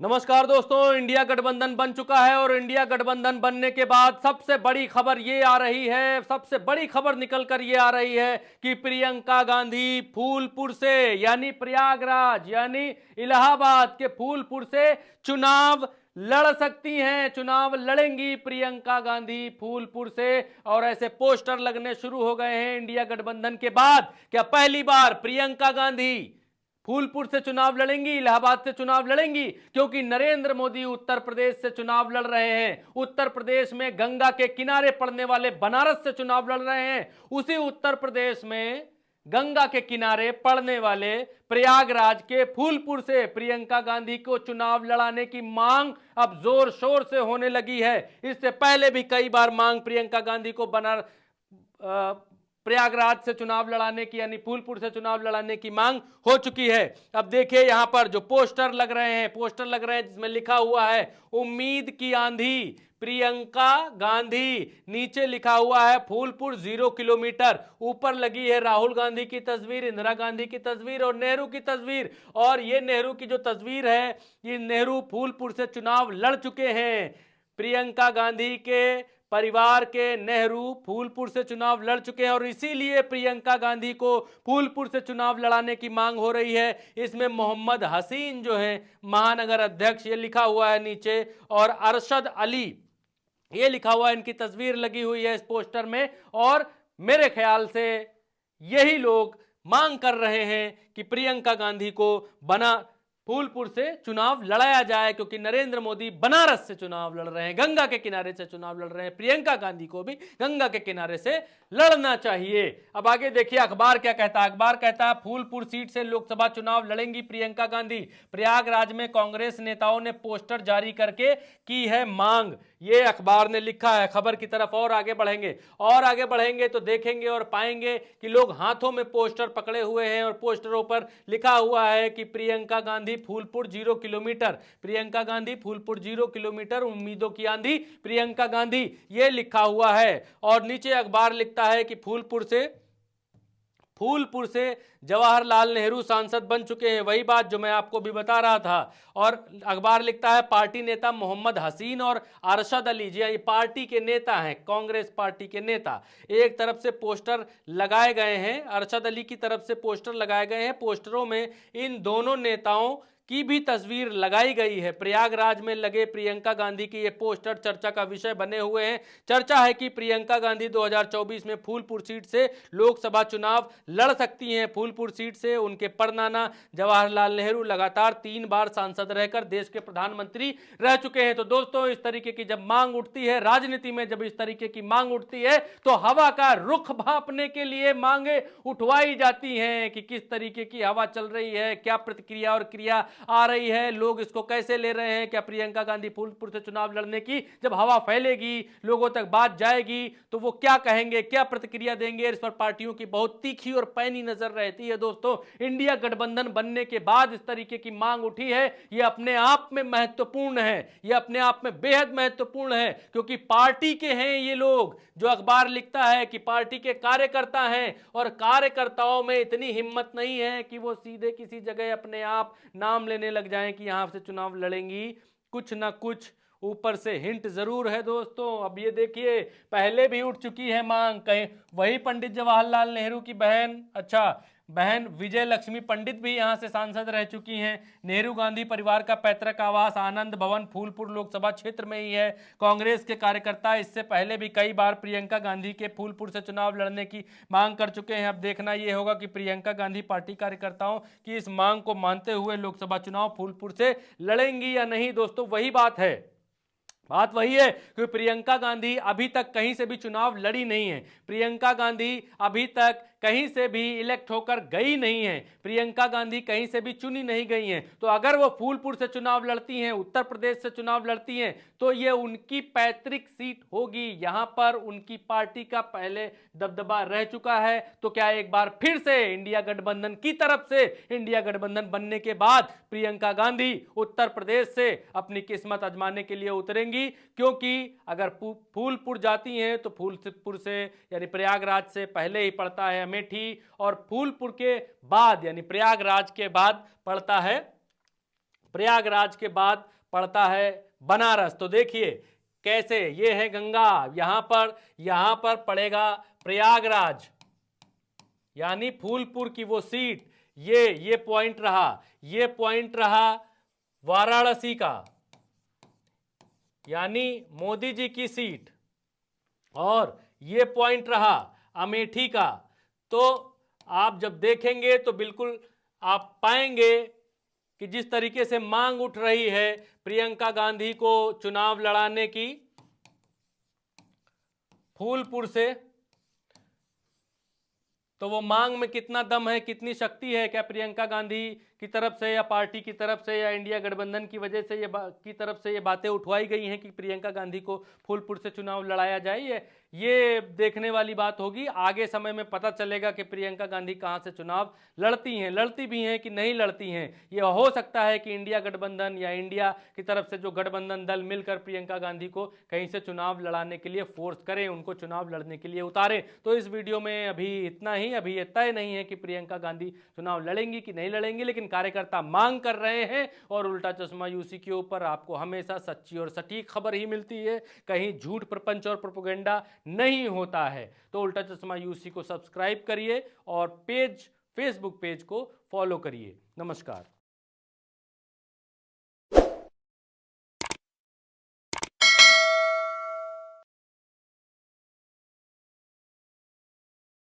नमस्कार दोस्तों, इंडिया गठबंधन बन चुका है और इंडिया गठबंधन बनने के बाद सबसे बड़ी खबर ये आ रही है, सबसे बड़ी खबर निकलकर ये आ रही है कि प्रियंका गांधी फूलपुर से यानी प्रयागराज यानी इलाहाबाद के फूलपुर से चुनाव लड़ सकती हैं, चुनाव लड़ेंगी प्रियंका गांधी फूलपुर से। और ऐसे पोस्टर लगने शुरू हो गए हैं इंडिया गठबंधन के बाद। क्या पहली बार प्रियंका गांधी फूलपुर से चुनाव लड़ेंगी, इलाहाबाद से चुनाव लड़ेंगी? क्योंकि नरेंद्र मोदी उत्तर प्रदेश से चुनाव लड़ रहे हैं। उत्तर प्रदेश में गंगा के किनारे पड़ने वाले बनारस से चुनाव लड़ रहे हैं। उसी उत्तर प्रदेश में गंगा के किनारे पड़ने वाले प्रयागराज के फूलपुर से प्रियंका गांधी को चुनाव लड़ाने की मांग अब जोर शोर से होने लगी है। इससे पहले भी कई बार मांग प्रियंका गांधी को प्रयागराज से चुनाव लड़ाने की यानी फूलपुर से चुनाव लड़ाने की मांग हो चुकी है। अब देखिए यहां पर जो पोस्टर लग रहे हैं जिसमें लिखा हुआ है उम्मीद की आंधी प्रियंका गांधी, नीचे लिखा हुआ है फूलपुर 0 किलोमीटर, ऊपर लगी है राहुल गांधी की तस्वीर, इंदिरा गांधी की तस्वीर और नेहरू की तस्वीर। और ये नेहरू की जो तस्वीर है, ये नेहरू फूलपुर से चुनाव लड़ चुके हैं। प्रियंका गांधी के परिवार के नेहरू फूलपुर से चुनाव लड़ चुके हैं और इसीलिए प्रियंका गांधी को फूलपुर से चुनाव लड़ाने की मांग हो रही है। इसमें मोहम्मद हसीन जो है महानगर अध्यक्ष, ये लिखा हुआ है नीचे, और अरशद अली ये लिखा हुआ है, इनकी तस्वीर लगी हुई है इस पोस्टर में। और मेरे ख्याल से यही लोग मांग कर रहे हैं कि प्रियंका गांधी को फूलपुर से चुनाव लड़ाया जाए, क्योंकि नरेंद्र मोदी बनारस से चुनाव लड़ रहे हैं, गंगा के किनारे से चुनाव लड़ रहे हैं। प्रियंका गांधी को भी गंगा के किनारे से लड़ना चाहिए। अब आगे देखिए अखबार क्या कहता है। अखबार कहता है फूलपुर सीट से लोकसभा चुनाव लड़ेंगी प्रियंका गांधी। प्रयागराज में कांग्रेस नेताओं ने पोस्टर जारी करके की है मांग। ये अखबार ने लिखा है। खबर की तरफ और आगे बढ़ेंगे तो देखेंगे और पाएंगे कि लोग हाथों में पोस्टर पकड़े हुए हैं और पोस्टरों पर लिखा हुआ है कि प्रियंका गांधी फूलपुर 0 किलोमीटर, प्रियंका गांधी फूलपुर 0 किलोमीटर, उम्मीदों की आंधी प्रियंका गांधी, ये लिखा हुआ है। और नीचे अखबार लिखता है कि फूलपुर से जवाहरलाल नेहरू सांसद बन चुके हैं, वही बात जो मैं आपको भी बता रहा था। और अखबार लिखता है पार्टी नेता मोहम्मद हसीन और अरशद अली, जी ये पार्टी के नेता हैं, कांग्रेस पार्टी के नेता, एक तरफ से पोस्टर लगाए गए हैं, अरशद अली की तरफ से पोस्टर लगाए गए हैं। पोस्टरों में इन दोनों नेताओं की भी तस्वीर लगाई गई है। प्रयागराज में लगे प्रियंका गांधी की ये पोस्टर चर्चा का विषय बने हुए हैं। चर्चा है कि प्रियंका गांधी 2024 में फूलपुर सीट से लोकसभा चुनाव लड़ सकती हैं। फूलपुर सीट से उनके परनाना जवाहरलाल नेहरू लगातार 3 बार सांसद रहकर देश के प्रधानमंत्री रह चुके हैं। तो दोस्तों, इस तरीके की जब मांग उठती है राजनीति में, जब इस तरीके की मांग उठती है तो हवा का रुख भांपने के लिए मांगे उठवाई जाती हैं कि किस तरीके की हवा चल रही है, क्या प्रतिक्रिया और क्रिया आ रही है, लोग इसको कैसे ले रहे हैं। क्या प्रियंका गांधी फूलपुर से चुनाव लड़ने की जब हवा फैलेगी, लोगों तक बात जाएगी, तो वो क्या कहेंगे, क्या प्रतिक्रिया देंगे, इस पर पार्टियों की बहुत तीखी और पैनी नजर रहती है। दोस्तों, इंडिया गठबंधन बनने के बाद इस तरीके की मांग उठी है, यह अपने आप में महत्वपूर्ण है, यह अपने आप में बेहद महत्वपूर्ण है, क्योंकि पार्टी के हैं ये लोग। जो अखबार लिखता है कि पार्टी के कार्यकर्ता हैं और कार्यकर्ताओं में इतनी हिम्मत नहीं है कि वो सीधे किसी जगह अपने आप नाम लेने लग जाएं कि यहां से चुनाव लड़ेंगी। कुछ ना कुछ ऊपर से हिंट जरूर है दोस्तों। अब ये देखिए, पहले भी उठ चुकी है मांग, कहीं वही पंडित जवाहरलाल नेहरू की बहन विजय लक्ष्मी पंडित भी यहां से सांसद रह चुकी हैं। नेहरू गांधी परिवार का पैतृक आवास आनंद भवन फूलपुर लोकसभा क्षेत्र में ही है। कांग्रेस के कार्यकर्ता इससे पहले भी कई बार प्रियंका गांधी के फूलपुर से चुनाव लड़ने की मांग कर चुके हैं। अब देखना यह होगा कि प्रियंका गांधी पार्टी कार्यकर्ताओं की इस मांग को मानते हुए लोकसभा चुनाव फूलपुर से लड़ेंगी या नहीं। दोस्तों, बात वही है कि प्रियंका गांधी अभी तक कहीं से भी चुनाव लड़ी नहीं है। प्रियंका गांधी अभी तक कहीं से भी इलेक्ट होकर गई नहीं है। प्रियंका गांधी कहीं से भी चुनी नहीं गई हैं। तो अगर वो फूलपुर से चुनाव लड़ती हैं, उत्तर प्रदेश से चुनाव लड़ती हैं, तो ये उनकी पैतृक सीट होगी। यहां पर उनकी पार्टी का पहले दबदबा रह चुका है। तो क्या एक बार फिर से इंडिया गठबंधन की तरफ से, इंडिया गठबंधन बनने के बाद प्रियंका गांधी उत्तर प्रदेश से अपनी किस्मत आजमाने के लिए उतरेंगी? क्योंकि अगर फूलपुर जाती हैं तो फूलपुर से यानी प्रयागराज से पहले ही पड़ता है अमेठी, और फूलपुर के बाद यानी प्रयागराज के बाद पड़ता है प्रयागराज के बाद पड़ता है बनारस। तो देखिए कैसे, ये है गंगा, यहां पर पड़ेगा प्रयागराज यानी फूलपुर की वो सीट। ये पॉइंट रहा, ये पॉइंट रहा वाराणसी का यानी मोदी जी की सीट, और ये पॉइंट रहा अमेठी का। तो आप जब देखेंगे तो बिल्कुल आप पाएंगे कि जिस तरीके से मांग उठ रही है प्रियंका गांधी को चुनाव लड़ाने की फूलपुर से, तो वो मांग में कितना दम है, कितनी शक्ति है। क्या प्रियंका गांधी की तरफ से या पार्टी की तरफ से या इंडिया गठबंधन की वजह से की तरफ से ये बातें उठवाई गई हैं कि प्रियंका गांधी को फूलपुर से चुनाव लड़ाया जाए, ये देखने वाली बात होगी। आगे समय में पता चलेगा कि प्रियंका गांधी कहां से चुनाव लड़ती भी हैं कि नहीं लड़ती हैं। ये हो सकता है कि इंडिया गठबंधन या इंडिया की तरफ से जो गठबंधन दल मिलकर प्रियंका गांधी को कहीं से चुनाव लड़ाने के लिए फोर्स करें, उनको चुनाव लड़ने के लिए उतारें। तो इस वीडियो में अभी इतना ही। अभी ये तय नहीं है कि प्रियंका गांधी चुनाव लड़ेंगी कि नहीं लड़ेंगी, लेकिन कार्यकर्ता मांग कर रहे हैं और उल्टा चश्मा यूसी के ऊपर आपको हमेशा सच्ची और सटीक खबर ही मिलती है, कहीं झूठ प्रपंच और प्रोपेगेंडा नहीं होता है। तो उल्टा चश्मा यूसी को सब्सक्राइब करिए और फेसबुक पेज को फॉलो करिए। नमस्कार।